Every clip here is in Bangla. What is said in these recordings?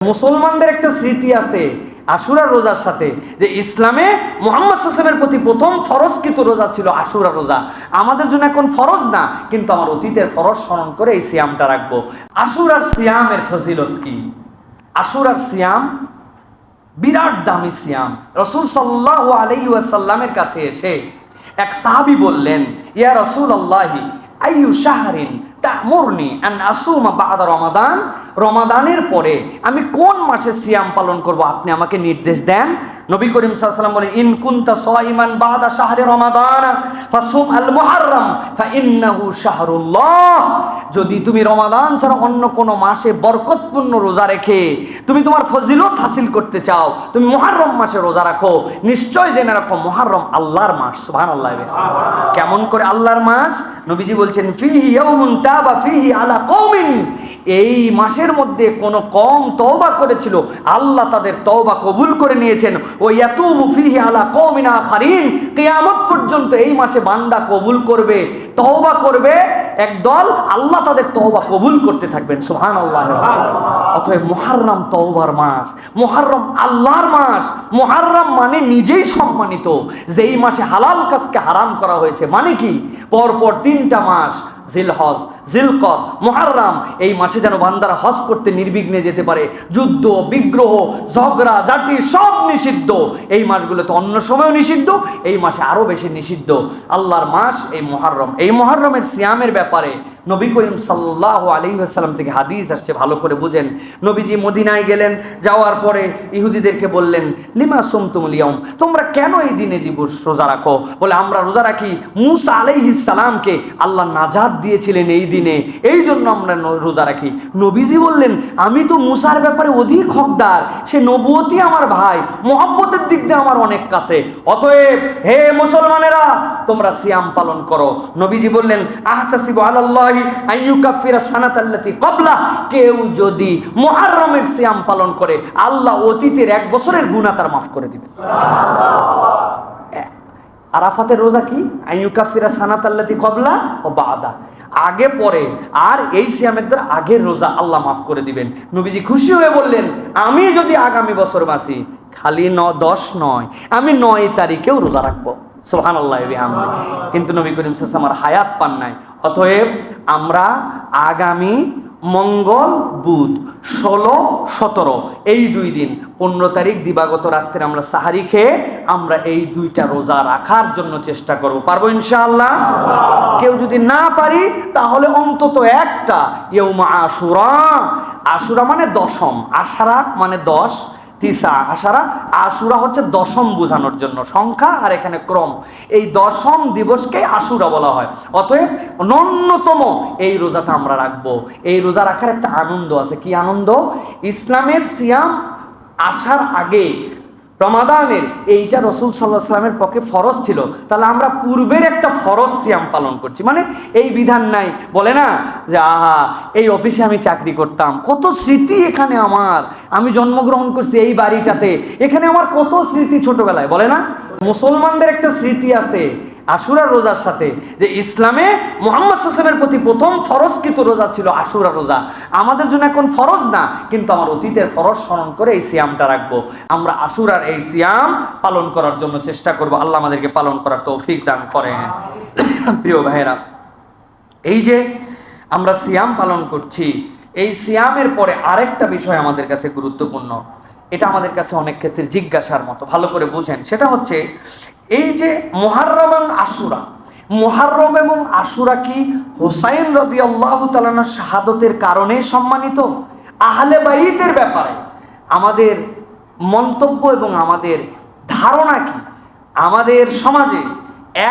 মুসলমানদের একটা স্মৃতি আছে আশুরা রোজার সাথে, যে ইসলামে মুহাম্মদ সাল্লাল্লাহু আলাইহি ওয়াসাল্লামের প্রতি প্রথম ফরজকৃত রোজা ছিল আশুরা রোজা। আমাদের জন্য এখন ফরজ না, কিন্তু আমার অতীতের ফরজ স্মরণ করে এই সিয়ামটা রাখবো। আশুরার সিয়ামের ফজিলত কি? আশুরার সিয়াম বিরাট দামি সিয়াম। রাসূল সাল্লাল্লাহু আলাইহি ওয়াসাল্লামের কাছে এসে এক সাহাবী বললেন, ইয়া রাসূলুল্লাহি আইয়ু শাহরিন তা'মুরনি আন আসুমা বা'দা রমাদান, রমাদানের পরে আমি কোন মাসে সিয়াম পালন করব, আপনি আমাকে নির্দেশ দেন। নবী করিম সাল্লাল্লাহু আলাইহি ওয়াসাল্লাম বলেন, ইন কুনতা সাইমান বা'দা শাহরি রমাদান ফাসুম আল মুহাররম ফাইন্নাহু শাহরুল্লাহ। যদি তুমি রমাদান ছাড়া অন্য কোনো মাসে বরকতপূর্ণ রোজা রেখে তুমি তোমার ফজিলত হাসিল করতে চাও, তুমি মুহাররম মাসে রোজা রাখো, নিশ্চয় জেনে রাখো মুহাররম আল্লাহর মাস। সুবহানাল্লাহ। কেমন করে আল্লাহর মাস? নবীজি বলছেন, ফিহি ইয়াউমুন তাবা ফিহি আলা কওমিন, এই মাসের মধ্যে কোন কওম তওবা করেছিল, আল্লাহ তাদের তওবা কবুল করে নিয়েছেন। ও ইয়াতুবু ফিহি আলা কওমিন আখারিন, কিয়ামত পর্যন্ত এই মাসে বান্দা কবুল করবে, তওবা করবে একদল, আল্লাহ তাদের তওবা কবুল করতে থাকবেন। সুবহানাল্লাহ। অতএব মুহাররম তওবার মাস, মুহাররম আল্লাহর মাস। মুহাররম মানে নিজেই সম্মানিত, যেই মাসে হালাল কাজকে হারাম করা হয়েছে। মানে কি? পরপর 3টা মাস, জিলহজ, জিলকদ, মুহাররম, এই মাসে যেন বান্দারা হজ করতে নির্বিঘ্নে যেতে পারে। যুদ্ধ, বিগ্রহ, ঝগড়া ঝাঁটি সব নিষিদ্ধ। এই মাসগুলোতে অন্য সময়ও নিষিদ্ধ, এই মাসে আরো বেশি নিষিদ্ধ। আল্লাহর মাস এই মুহাররম। এই মুহাররমের সিয়ামের ব্যাপারে নবী করিম সাল্লাল্লাহু আলাইহি ওয়াসাল্লাম থেকে হাদিস আসছে, ভালো করে বুঝেন। নবীজি মদিনায় গেলেন, যাওয়ার পরে ইহুদিদেরকে বললেন, লিমা সুমতুমুল ইয়াউম, তোমরা কেন এই দিনে দিবস রোজা রাখো? বলে, আমরা রোজা রাখি মূসা আলাইহিস সালামকে আল্লাহ নাজাত দিয়েছিলেন এই দিনে, এই জন্য আমরা রোজা রাখি। নবীজি বললেন, আমি তো মূসার ব্যাপারে অধিক হকদার, সে নবুয়তি আমার ভাই, মুহাব্বতের দিক দিয়ে আমার অনেক কাছে, অতএব হে মুসলমানেরা তোমরা সিয়াম পালন করো। নবীজি বললেন, আহতাসিবু আলাল্লাহি আইয়ুকাফিরা সানাতাল্লাতী ক্বাবলা, কেউ যদি মুহাররমের সিয়াম পালন করে আল্লাহ অতীতের 1 বছরের গুনাহ তার মাফ করে দিবেন। আরাফাতের রোজা কি? আইয়ুকাফিরা সানাতাল্লাতী ক্বাবলা ও বাদা, আগে পরে, আর এই সিয়ামের দ্বারা আগের রোজা আল্লাহ মাফ করে দিবেন। নবীজি খুশি হয়ে বললেন, আমি যদি আগামী বছর বাঁচি, খালি 10 নয়, আমি 9 তারিখেও রোজা রাখবো। সুবহানাল্লাহ। কিন্তু নবী করিম সাল্লাল্লাহু আলাইহি ওয়াসাল্লাম হায়াত পান নাই। অতএব আমরা আগামী মঙ্গল, বুধ, 16, 17 এই 2 দিন, 15 তারিখ দিবাগত রাত্রে আমরা সাহারি খেয়ে আমরা এই 2টা রোজা রাখার জন্য চেষ্টা করব। পারবো ইনশাআল্লাহ? কেউ যদি না পারি তাহলে অন্তত একটা ইয়াউমা আশুরা। আশুরা মানে দশম, আশারা মানে 10, তিসা আশারা, আশুরা হচ্ছে দশম বোঝানোর জন্য সংখ্যা, আর এখানে ক্রম। এই দশম দিবসকে আশুরা বলা হয়। অতএব ন্যূনতম এই রোজাটা আমরা রাখবো। এই রোজা রাখার একটা আনন্দ আছে। কি আনন্দ? ইসলামের সিয়াম আসার আগে রমাদানের এইটা রাসূল সাল্লাল্লাহু আলাইহি ওয়াসাল্লামের পক্ষে ফরজ ছিল, তাহলে আমরা পূর্বের একটা ফরজ সিয়াম পালন করছি। মানে এই বিধান নাই, বলে না যে আহা এই অফিসে আমি চাকরি করতাম, কত স্মৃতি এখানে আমার, আমি জন্মগ্রহণ করছি এই বাড়িটাতে, এখানে আমার কত স্মৃতি ছোটবেলায়, বলে না? মুসলমানদের একটা স্মৃতি আছে আশুরা রোজার সাথে, যে ইসলামে মুহাম্মদ সাল্লাল্লাহু আলাইহি ওয়াসাল্লামের প্রতি প্রথম ফরজকৃত রোজা ছিল আশুরা রোজা। আমাদের জন্য এখন ফরজ না, কিন্তু আমার অতীতের ফরজ স্মরণ করে এই সিয়ামটা রাখবো। আমরা আশুরার এই সিয়াম পালন করার জন্য চেষ্টা করব। আল্লাহ আমাদেরকে পালন করার তৌফিক দান করেন। প্রিয় ভাইয়েরা, এই যে আমরা সিয়াম পালন করছি, এই সিয়ামের পরে আরেকটা বিষয় আমাদের কাছে গুরুত্বপূর্ণ, এটা আমাদের কাছে অনেক ক্ষেত্রে জিজ্ঞাসার মতো, ভালো করে বুঝেন। সেটা হচ্ছে এই যে মুহাররম এবং আশুরা, মুহাররম এবং আশুরা কি হুসাইন রাদিয়াল্লাহু তাআলা আনহুর শাহাদাতের কারণে সম্মানিত? আহলে বাইতের ব্যাপারে আমাদের মন্তব্য এবং আমাদের ধারণা কি? আমাদের সমাজে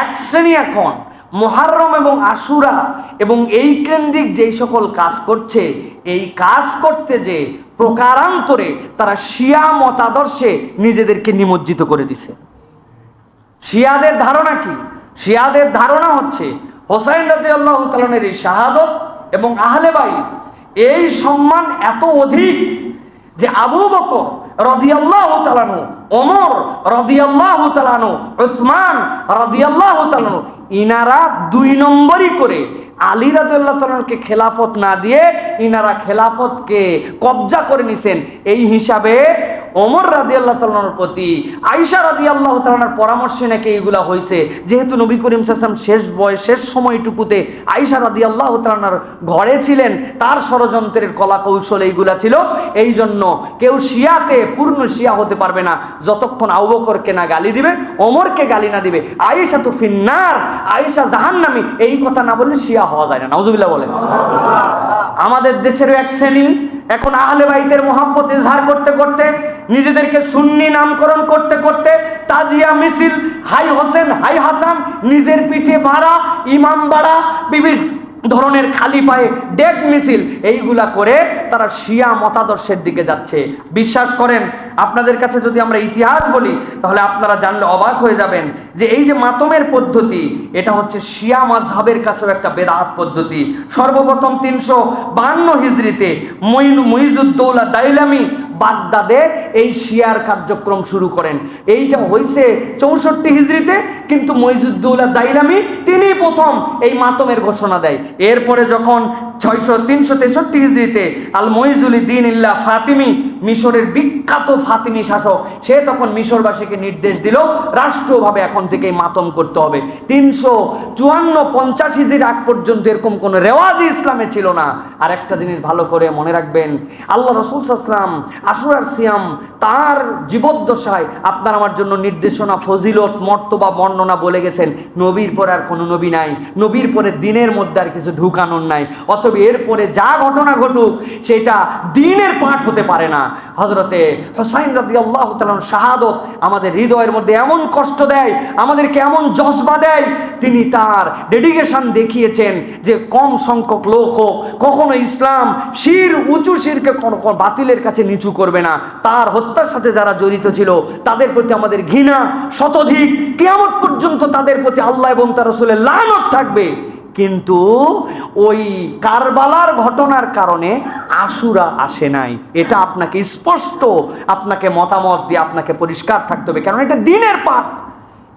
এক শ্রেণী এখন মুহাররম এবং আশুরা এবং এই কেন্দ্রিক যেই সকল কাজ করছে, এই কাজ করতে যে প্রকারান্তরে তারা শিয়া মতাদর্শে নিজেদেরকে নিমজ্জিত করে দিছে। শিয়াদের ধারণা কি? শিয়াদের ধারণা হচ্ছে হুসাইন রাদিয়াল্লাহু তাআলা আনহুর এই শাহাদাত এবং আহলে বাইত এই সম্মান এত অধিক যে আবু বকর রাদিয়াল্লাহু তাআলা আনহু, ওমর রাদিয়াল্লাহু তাআলা আনহু, উসমান রাদিয়াল্লাহু তাআলা আনহু ইনারা 2 নম্বরই করে আলী রাদিয়াল্লাহু তাআলাকে খেলাফত না দিয়ে ইনারা খেলাফতকে কবজা করে নিছেন। এই হিসাবে ওমর রাদিয়াল্লাহু তাআলার প্রতি আয়েশা রাদিয়াল্লাহু তাআলার পরামর্শে নাকি এইগুলা হয়েছে। যেহেতু নবী করিম সাল্লাল্লাহু আলাইহি ওয়াসাল্লাম শেষ সময়টুকুতে আয়েশা রাদিয়াল্লাহু তাআলার ঘরে ছিলেন, তার ষড়যন্ত্রের কলা কৌশল এইগুলা ছিল। এই জন্য কেউ শিয়াতে পূর্ণ শিয়া হতে পারবে না যতক্ষণ আবু বকরকে না গালি দিবে, ওমরকে গালি না দিবে। আয়েশা তো ফিন্নার, আয়েশা জাহান্নামী, এই কথা না বললে শিয়া হওয়া যায় না। নাউজুবিল্লাহ বলেন। আমাদের দেশেরও এক শ্রেণী এখন আহলে বাইতের মহব্বত ইজহার করতে করতে, নিজেদেরকে সুন্নি নামকরণ করতে করতে, তাজিয়া মিছিল, হাই হোসেন হাই হাসান, নিজের পিঠে ভাড়া, ইমাম বাড়া, বিভিন্ন ধরনের খালি পায়ে ডেক মিছিল, এইগুলা করে তারা শিয়া মতাদর্শের দিকে যাচ্ছে। বিশ্বাস করেন, আপনাদের কাছে যদি আমরা ইতিহাস বলি তাহলে আপনারা জানলে অবাক হয়ে যাবেন যে এই যে মাতমের পদ্ধতি, এটা হচ্ছে শিয়া মাযহাবের কাছেও একটা বেদাত পদ্ধতি। সর্বপ্রথম 352 হিজরিতে মুইজুদ্দৌলা দাইলামি বাগদাদে এই শিয়ার কার্যক্রম শুরু করেন। এইটা হয়েছে 64 হিজরিতে, কিন্তু মুইজুদ্দৌলা দাইলামি তিনি প্রথম এই মাতমের ঘোষণা দেয়। এরপরে যখন 363 হিজরিতে আল মুইজুলি দিন ইল্লা ফাতিমি, মিশরের বিখ্যাত ফাতিমি শাসক, সে তখন মিশরবাসীকে নির্দেশ দিল রাষ্ট্রভাবে এখন থেকে মাতম করতে হবে। 354-50 হিজরির আগ পর্যন্ত এরকম কোনো রেওয়াজ ইসলামে ছিল না। আর একটা জিনিস ভালো করে মনে রাখবেন, আল্লাহ রাসূল সাল্লাল্লাহু আলাইহি ওয়াসাল্লাম আশুরার সিয়াম তার জীবদ্দশায় আপনার আমার জন্য নির্দেশনা, ফজিলত, মর্তবা, বর্ণনা বলে গেছেন। নবীর পরে আর কোনো নবী নাই, নবীর পরে দিনের মধ্যে আর কিছু ঢুকানোর নাই। অতএব এরপরে যা ঘটনা ঘটুক সেটা দিনের পাঠ হতে পারে না। হযরতে হুসাইন রাদিয়াল্লাহু তাআলার শাহাদত আমাদের হৃদয়ের মধ্যে এমন কষ্ট দেয়, আমাদেরকে এমন জজবা দেয়। তিনি তার ডেডিকেশন দেখিয়েছেন যে কম সংখ্যক লোক হোক, কখনো ইসলাম উঁচু শিরকে বাতিলের কাছে নিচু করবে না। তার হত্যার সাথে যারা জড়িত ছিল তাদের প্রতি আমাদের ঘৃণা শতধিক, কিয়ামত পর্যন্ত তাদের প্রতি আল্লাহ এবং তার রাসূলের লানত থাকবে। কিন্তু ওই কারবালার ঘটনার কারণে আশুরা আসে নাই। এটা আপনাকে স্পষ্ট, আপনাকে মতামত দিয়ে আপনাকে পরিষ্কার থাকতে হবে, কারণ এটা দিনের পাঠ,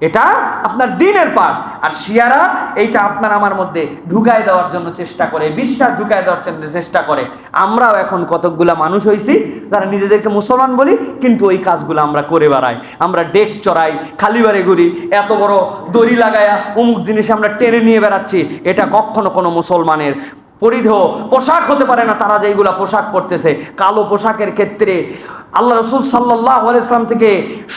এটা আপনার দিনের পাঠ। আর শিয়ারা এইটা আপনার আমার মধ্যে ঢুকায় দেওয়ার জন্য চেষ্টা করে, বিশ্বাস ঢুকায় দেওয়ার জন্য চেষ্টা করে। আমরাও এখন কতকগুলা মানুষ হয়েছি যারা নিজেদেরকে মুসলমান বলি, কিন্তু ওই কাজগুলো আমরা করে বেড়াই। আমরা ডেক চড়াই, খালিবারে ঘুরি, এত বড় দড়ি লাগায়া অমুক জিনিস আমরা টেনে নিয়ে বেড়াচ্ছি। এটা কখনো কোনো মুসলমানের পরিধেয় পোশাক হতে পারে না। তারা যেইগুলা পোশাক পরতেছে, কালো পোশাকের ক্ষেত্রে আল্লাহ রাসূল সাল্লাল্লাহু আলাইহি ওয়াসাল্লাম থেকে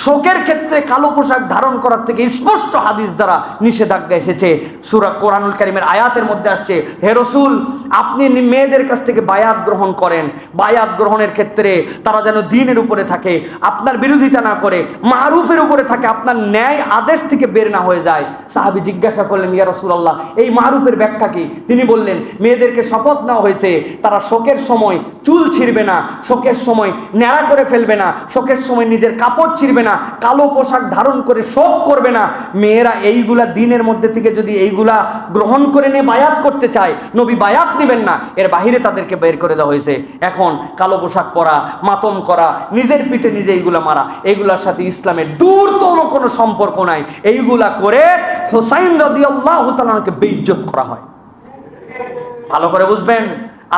শোকের ক্ষেত্রে কালো পোশাক ধারণ করার থেকে স্পষ্ট হাদিস দ্বারা নিষেধাজ্ঞা এসেছে। সূরা কোরআনুল কারীমের আয়াতের মধ্যে আসছে, হে রাসূল, আপনি মেয়েদের কাছ থেকে বায়াত গ্রহণ করেন। বায়াত গ্রহণের ক্ষেত্রে তারা যেন দ্বীনের উপরে থাকে, আপনার বিরোধিতা না করে, মারুফের উপরে থাকে, আপনার ন্যায় আদেশ থেকে বের না হয়ে যায়। সাহাবী জিজ্ঞাসা করলেন, ইয়া রাসূলুল্লাহ, এই মারুফের ব্যাখ্যা কি? তিনি বললেন, মেয়েদেরকে শপথ নেওয়া হয়েছে তারা শোকের সময় চুল ছিঁড়বে না, শোকের সময় ন্যাড়া করে ফেলবে না, শোকের সময় নিজের কাপড় ছিঁড়বে না, কালো পোশাক ধারণ করে শোক করবে না। মেয়েরা এইগুলা দিনের মধ্যে থেকে যদি এইগুলা গ্রহণ করে নিয়ে বায়াত করতে চায়, নবী বায়াত নেবেন না, এর বাহিরে তাদেরকে বের করে দেওয়া হয়েছে। এখন কালো পোশাক পরা, মাতম করা, নিজের পিঠে নিজে এইগুলা মারা, এইগুলার সাথে ইসলামের দূরতম কোনো সম্পর্ক নাই। এইগুলা করে হুসাইন রাদিয়াল্লাহু তাআলাকে বেইজ্জত করা হয়। ভালো করে বুঝবেন,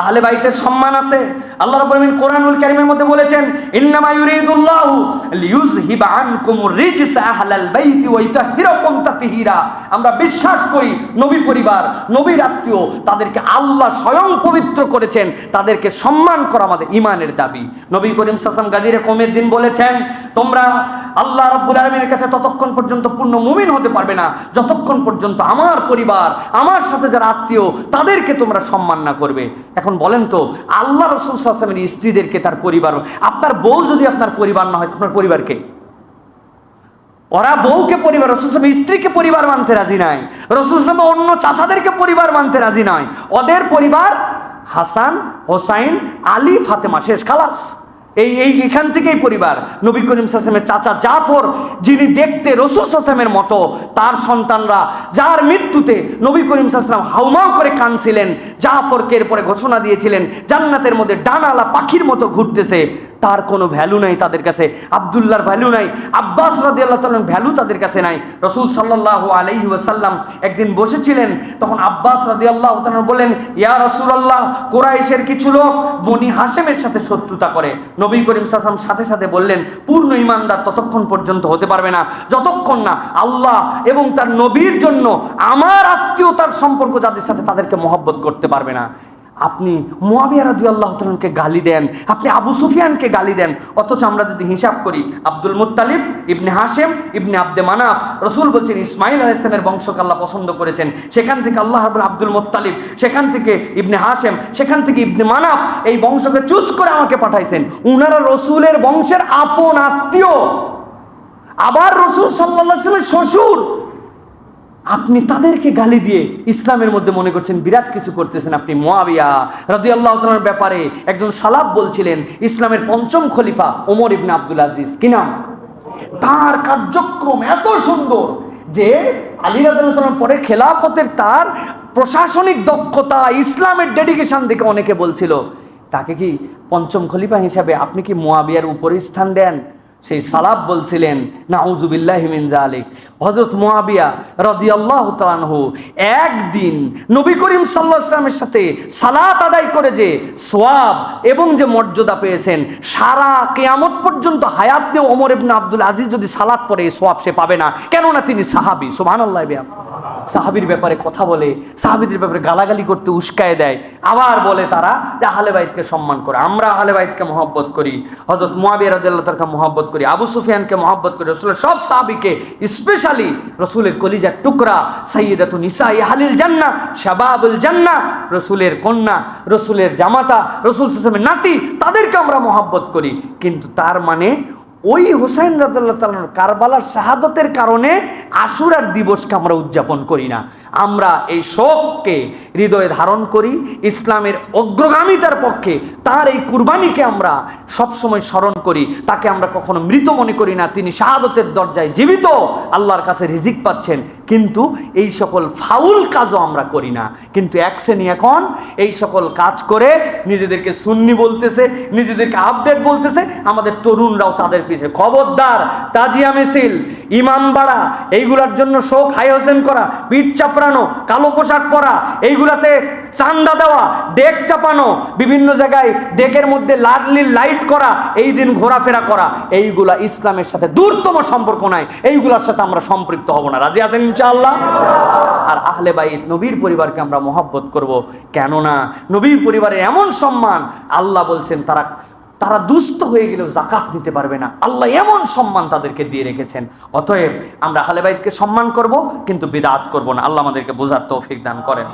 আহলে বাইতের সম্মান আছে। আল্লাহ রাব্বুল আলামিন কোরআনুল কারীমের মধ্যে বলেছেন, ইন্নামা ইউরিদুল্লাহু লিইউযহিবা আনকুমুর রিজসা আহলাল বাইতি ওয়া ইতাহহিরাকুম তাতহীরা। আমরা বিশ্বাস করি নবী পরিবার, নবীর আত্মীয়, তাদেরকে আল্লাহ স্বয়ং পবিত্র করেছেন, তাদেরকে সম্মান করা আমাদের ঈমানের দাবি। নবী করিম সাল্লাল্লাহু আলাইহি ওয়াসাল্লাম গাদিরে কওমের দিন বলেছেন, তোমরা আল্লাহ রাব্বুল আলামিনের কাছে ততক্ষণ পর্যন্ত পূর্ণ মুমিন হতে পারবে না যতক্ষণ পর্যন্ত আমার পরিবার, আমার সাথে যারা আত্মীয়, তাদেরকে তোমরা সম্মান না করবে। এখন বলেন তো, আল্লাহ রাসূল সাল্লাল্লাহু আলাইহি ওয়াসাল্লামের স্ত্রীদেরকে তার পরিবার, আপনার বউ যদি আপনার পরিবার না হয়, আপনার পরিবারকে? ওরা বউকে পরিবার, রাসূল সাল্লাল্লাহু আলাইহি ওয়াসাল্লাম স্ত্রীকে পরিবার মানতে রাজি নাই, রাসূল সাল্লাল্লাহু আলাইহি ওয়াসাল্লাম অন্য চাচাদেরকে পরিবার মানতে রাজি নাই। ওদের পরিবার হাসান, হোসাইন, আলী, ফাতেমা, শেষ, খালাস। এখান থেকেই পরিবার। নবী করিম সাল্লাল্লাহু আলাইহি ওয়াসাল্লামের চাচা জাফর, যিনি দেখতে রাসূল সাল্লাল্লাহু আলাইহি ওয়াসাল্লামের মতো, তার সন্তানরা যার মৃত্যুতে নবী করিম সাল্লাল্লাহু আলাইহি ওয়াসাল্লাম হাউমাউ করে কাঁদছিলেন, জাফরকে এরপরে ঘোষণা দিয়েছিলেন জান্নাতের মধ্যে ডানাওয়ালা পাখির মতো ঘুরতেছে। তার কোনো ভ্যালু নাই তাদের কাছে, আব্দুল্লাহর ভ্যালু নাই, আব্বাস রাদিয়াল্লাহু তাআলার ভ্যালু তাদের কাছে নাই। রাসূল সাল্লাল্লাহু আলাইহি ওয়াসাল্লাম একদিন বসেছিলেন, তখন আব্বাস রাদিয়াল্লাহু তাআলা বলেন, ইয়া রাসূলুল্লাহ, কুরাইশের কিছু লোক বনি হাশেমের সাথে শত্রুতা করে। নবী করিম সাল্লাল্লাহু আলাইহি ওয়াসাল্লাম সাথে সাথে বললেন, পূর্ণ ঈমানদার ততক্ষণ পর্যন্ত হতে পারবে না যতক্ষণ না আল্লাহ এবং তার নবীর জন্য আমার আত্মীয়তার সম্পর্ক যাদের সাথে তাদেরকে মহব্বত করতে পারবে না। আপনি মুআবিয়া রাদিয়াল্লাহু তাআলাকে গালি দেন, আপনি আবু সুফিয়ানকে গালি দেন, অথচ আমরা যদি হিসাব করি আব্দুল মুত্তালিব ইবনে হাশেম ইবনে আব্দে মানাফ, রাসূল বলছেন ইসমাঈল আলাইহিস সালামের বংশকে আল্লাহ পছন্দ করেছেন, সেখান থেকে আল্লাহ রাব্বুল আব্দুল মুত্তালিব, সেখান থেকে ইবনে হাশেম, সেখান থেকে ইবনে মানাফ, এই বংশকে চুজ করে আমাকে পাঠাইছেন। উনারা রাসূলের বংশের আপন আত্মীয়, আবার রাসূল সাল্লাল্লাহু আলাইহি ওয়াসাল্লামের শ্বশুর। আপনি তাদেরকে গালি দিয়ে ইসলামের মধ্যে মনে করছেন বিরাট কিছু করতেছেন। আপনি মুআবিয়া রাদিয়াল্লাহু তাআলার ব্যাপারে একজন সালাফ বলছিলেন, ইসলামের পঞ্চম খলিফা ওমর ইবনে আব্দুল আজিজ, কি নাম তার, কার্যক্রম এত সুন্দর যে আলী রাদিয়াল্লাহু তাআলার পরে খেলাফতের তার প্রশাসনিক দক্ষতা, ইসলামের ডেডিকেশন দেখে অনেকে বলছিল তাকে কি পঞ্চম খলিফা হিসাবে আপনি কি মুআবিয়ার উপরে স্থান দেন? সেই সালাফ বলছিলেন, নাউযুবিল্লাহি মিন যালিক। হযরত মুআবিয়া রাদিয়াল্লাহু তাআলা আনহু একদিন নবী করিম সাল্লাল্লাহু আলাইহি ওয়াসাল্লামের সাথে সালাত আদায় করে যে সওয়াব এবং যে মর্যাদা পেয়েছেন, সারা কিয়ামত পর্যন্ত হায়াত নিয়ে ওমর ইবনে আব্দুল আজিজ যদি সালাত পড়ে এই সওয়াব সে পাবে না, কেননা তিনি সাহাবী। সুবহানাল্লাহ। সাহাবীর ব্যাপারে কথা বলে, সাহাবীদের ব্যাপারে গালাগালি করতে উস্কায় দেয়, আবার বলে তারা যে আহলে বাইতকে সম্মান করে। আমরা আহলে বাইতকে মহব্বত করি, হযরত মুআবিয়া রাদিয়াল্লাহু তাআলাকে মহব্বত করি, আবু সুফিয়ানকে মহব্বত করি, রাসূলের সব সাহাবীকে, স্পেশালি রাসূলের কলিজার টুকরা সাইয়্যিদাতু নিসাই আহলিল জান্নাহ, শাবাবুল জান্নাহ, রাসূলের কন্যা, রাসূলের জামাতা, রাসূল সাল্লাল্লাহু আলাইহি ওয়াসাল্লামের নাতি, তাদেরকে আমরা মহব্বত করি। কিন্তু তার মানে ওই হুসাইন রাদিয়াল্লাহু তাআলার কারবালার শাহাদতের কারণে আশুরার দিবসকে আমরা উদযাপন করি না। আমরা এই শোককে হৃদয়ে ধারণ করি, ইসলামের অগ্রগামিতার পক্ষে তার এই কুরবানিকে আমরা সবসময় স্মরণ করি। তাকে আমরা কখনো মৃত মনে করি না, তিনি শাহাদতের দরজায় জীবিত, আল্লাহর কাছে রিজিক পাচ্ছেন। কিন্তু এই সকল ফাউল কাজও আমরা করি না। কিন্তু এক শ্রেণী এখন এই সকল কাজ করে নিজেদেরকে সুন্নি বলতেছে, নিজেদেরকে আপডেট বলতেছে, আমাদের তরুণরাও তাদের পিছিয়ে। খবরদার, তাজিয়া মিছিল, ইমাম বাড়া, এইগুলার জন্য শোক হাই হোসেন করা, পিঠ চাপড়ানো, কালো পোশাক পরা, এইগুলাতে চান্দা দেওয়া, ডেক চাপানো, বিভিন্ন জায়গায় ডেকের মধ্যে লাইট করা, এই দিন ঘোরাফেরা করা, এইগুলা ইসলামের সাথে দূরতম সম্পর্ক নাই। এইগুলার সাথে আমরা সম্পৃক্ত হব না। রাজি আছেন ইনশাআল্লাহ? আর আহলে বাইত, নবীর পরিবারকে আমরা মহব্বত করব, কেননা নবীর পরিবারের এমন সম্মান, আল্লাহ বলছেন তারা দুস্থ হয়ে গেলেও যাকাত নিতে পারবে না, আল্লাহ এমন সম্মান তাদেরকে দিয়ে রেখেছেন। অতএব আমরা আহলে বাইতকে সম্মান করব, কিন্তু বিদআত করব না। আল্লাহ আমাদেরকে বোঝার তৌফিক দান করেন।